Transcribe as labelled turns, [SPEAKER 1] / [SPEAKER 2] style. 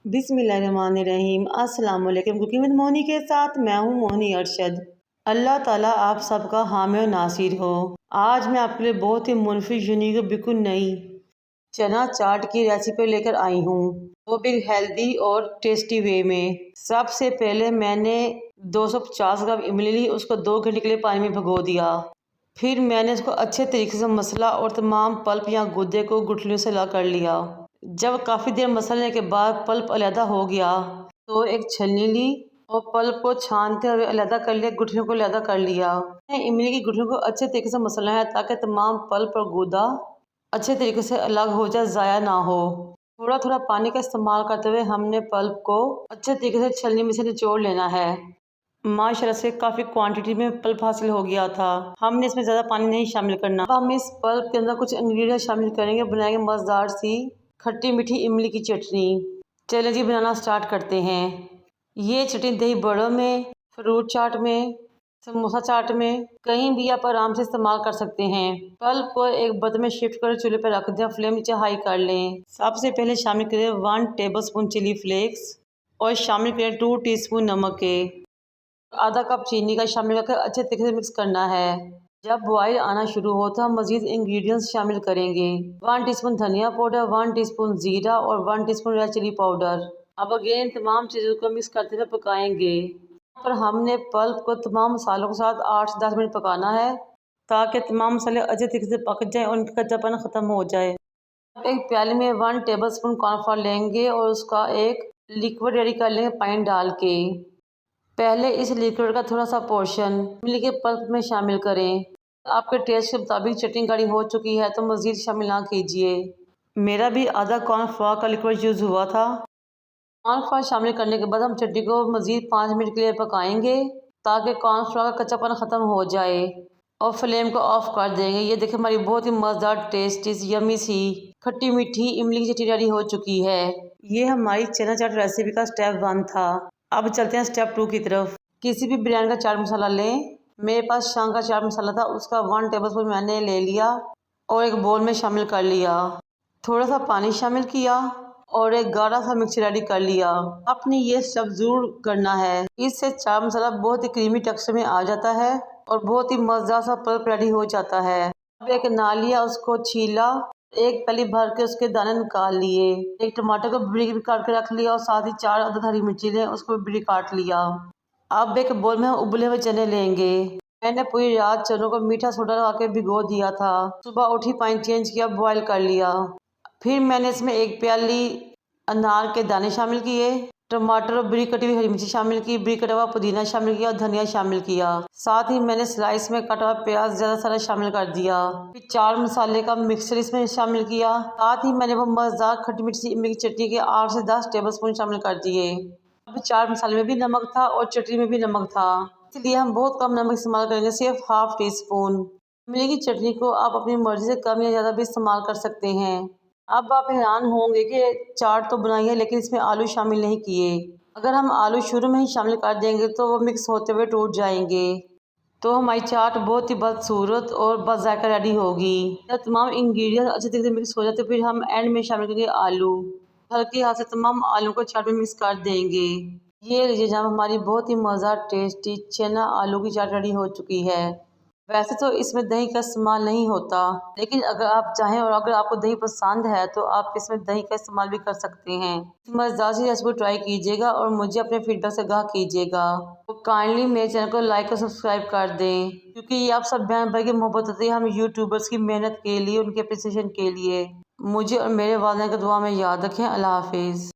[SPEAKER 1] बिस्मिल्लाहिर्रहमानिर्रहीम। अस्सलाम वालेकुम। कुकिंग विद मोनी के साथ मैं हूँ मोनी अरशद। अल्लाह ताला आप सबका हामी और नासिर हो। आज मैं आपके लिए बहुत ही मुनफिक यूनिक बिल्कुल नई चना चाट की रेसिपी लेकर आई हूँ, वो भी हेल्दी और टेस्टी वे में। सबसे पहले मैंने 250 ग्राम इमली ली, उसको 2 घंटे के लिए पानी में भिगो दिया। फिर मैंने इसको अच्छे तरीके से मसला और तमाम पल्प या गुद्दे को गुठलियों से ला कर लिया। जब काफ़ी देर मसलने के बाद पल्प अलहदा हो गया तो एक छलनी ली और पल्प को छानते हुए अलहदा कर लिया, गुठलियों को अलहदा कर लिया। इमली की गुठलियों को अच्छे तरीके से मसलना है ताकि तमाम पल्प और गुदा अच्छे तरीके से अलग हो जाए, ज़ाया ना हो। थोड़ा थोड़ा पानी का इस्तेमाल करते हुए हमने पल्प को अच्छे तरीके से छलनी में से निचोड़ लेना है। माशाल्लाह से काफ़ी क्वांटिटी में पल्प हासिल हो गया था। हमने इसमें ज़्यादा पानी नहीं शामिल करना। अब हम इस पल्प के अंदर कुछ इंग्रेडिएंट शामिल करेंगे, बनाएंगे मज़ेदार सी खट्टी मीठी इमली की चटनी। चलिए जी बनाना स्टार्ट करते हैं। ये चटनी दही बड़ों में, फ्रूट चाट में, समोसा चाट में, कहीं भी आप आराम से इस्तेमाल कर सकते हैं। पल्प को एक बर्तन में शिफ्ट कर चूल्हे पर रख दें, फ्लेम नीचे हाई कर लें। सबसे पहले शामिल करें 1 टेबलस्पून चिली फ्लेक्स और शामिल करें 2 टीस्पून नमक के, आधा कप चीनी का शामिल करके अच्छे तरीके से मिक्स करना है। जब बॉयल आना शुरू हो तो हम मज़ीद इंग्रेडिएंट्स शामिल करेंगे। 1 टीस्पून धनिया पाउडर, 1 टीस्पून ज़ीरा और 1 टीस्पून रेड चिली पाउडर। अब अगेन तमाम चीज़ों को मिक्स करते हुए पकाएंगे। पर हमने पल्प को तमाम मसालों के साथ 8 से 10 मिनट पकाना है ताकि तमाम मसाले अच्छे तरीके से पक जाए और उनका कच्चापन ख़त्म हो जाए। एक प्याले में 1 टेबलस्पून कॉर्नफ्लोर लेंगे और उसका एक लिक्विड रेडी कर लेंगे पानी डाल के। पहले इस लिक्विड का थोड़ा सा पोर्शन इमली के पल्प में शामिल करें। आपके टेस्ट के मुताबिक चटनी गाढ़ी हो चुकी है तो मज़ीद शामिल ना कीजिए। मेरा भी आधा कॉर्नफ्लोर का लिक्विड यूज़ हुआ था। कॉर्नफ्लोर शामिल करने के बाद हम चटनी को मज़ीद 5 मिनट के लिए पकाएंगे ताकि कॉर्नफ्लोर का कच्चापन ख़त्म हो जाए और फ्लेम को ऑफ कर देंगे। ये देखिए हमारी बहुत ही मज़ेदार टेस्टी यमी सी खट्टी मीठी इमली की चटनी रेडी हो चुकी है। ये हमारी चना चाट रेसिपी का स्टेप 1 था। अब चलते हैं स्टेप 2 की तरफ। किसी भी ब्रांड का चाट मसाला लें। मेरे पास शान का चाट मसाला था, उसका 1 टेबलस्पून मैंने ले लिया और एक बोल में शामिल कर लिया। थोड़ा सा पानी शामिल किया और एक गाढ़ा सा मिक्सचर रेडी कर लिया। आपने ये सब जरूर करना है, इससे चाट मसाला बहुत ही क्रीमी टेक्सचर में आ जाता है और बहुत ही मज़ेदार सा पल्प रेडी हो जाता है। अब एक नाल लिया, उसको छीला, एक पली भर के उसके दाने निकाल लिए। एक टमाटर को बरीक काट के रख लिया और साथ ही 4 अदद हरी मिर्ची लें, उसको बरीक काट लिया। अब एक बोल में हम उबले हुए चने लेंगे। मैंने पूरी रात चनों को मीठा सोडा लगा के भिगो दिया था। सुबह उठी पानी चेंज किया, बॉयल कर लिया। फिर मैंने इसमें एक प्याली अनार के दाने शामिल किए, टमाटर और बरीक कटी हुई हरी मिर्ची शामिल की, बरीक कटा हुआ पुदीना शामिल किया और धनिया शामिल किया। साथ ही मैंने स्लाइस में कटा हुआ प्याज ज़्यादा सारा शामिल कर दिया। फिर 4 मसाले का मिक्सचर इसमें शामिल किया। साथ ही मैंने वो मज़ेदार खट्टी मीठी इमली की चटनी के 8 से 10 टेबलस्पून शामिल कर दिए। अब 4 मसाले में भी नमक था और चटनी में भी नमक था, इसलिए हम बहुत कम नमक इस्तेमाल करेंगे, सिर्फ हाफ टी स्पून। इमली की चटनी को आप अपनी मर्जी से कम या ज़्यादा भी इस्तेमाल कर सकते हैं। अब आप हैरान होंगे कि चाट तो बनाई है लेकिन इसमें आलू शामिल नहीं किए। अगर हम आलू शुरू में ही शामिल कर देंगे तो वो मिक्स होते हुए टूट जाएंगे, तो हमारी चाट बहुत ही बदसूरत और बज़ायका रेडी होगी। जब तमाम इंग्रेडिएंट्स अच्छे तरीके से मिक्स हो जाते फिर हम एंड में शामिल करेंगे आलू। हल्के हाथ से तमाम आलू को चाट में मिक्स कर देंगे। ये लीजिए जब हमारी बहुत ही मज़ेदार टेस्टी चना आलू की चाट रेडी हो चुकी है। वैसे तो इसमें दही का इस्तेमाल नहीं होता, लेकिन अगर आप चाहें और अगर आपको दही पसंद है तो आप इसमें दही का इस्तेमाल भी कर सकते हैं। मज़ेदार सी रेसिपी ट्राई कीजिएगा और मुझे अपने फीडबैक से आगाह कीजिएगा। तो काइंडली मेरे चैनल को लाइक और सब्सक्राइब कर दें, क्योंकि ये आप सब बहन भाई की मोहब्बत होती है हम यूट्यूबर्स की मेहनत के लिए, उनके अप्रिसिएशन के लिए। मुझे और मेरे वालिदैन को दुआ में याद रखें। अल्लाह हाफिज़।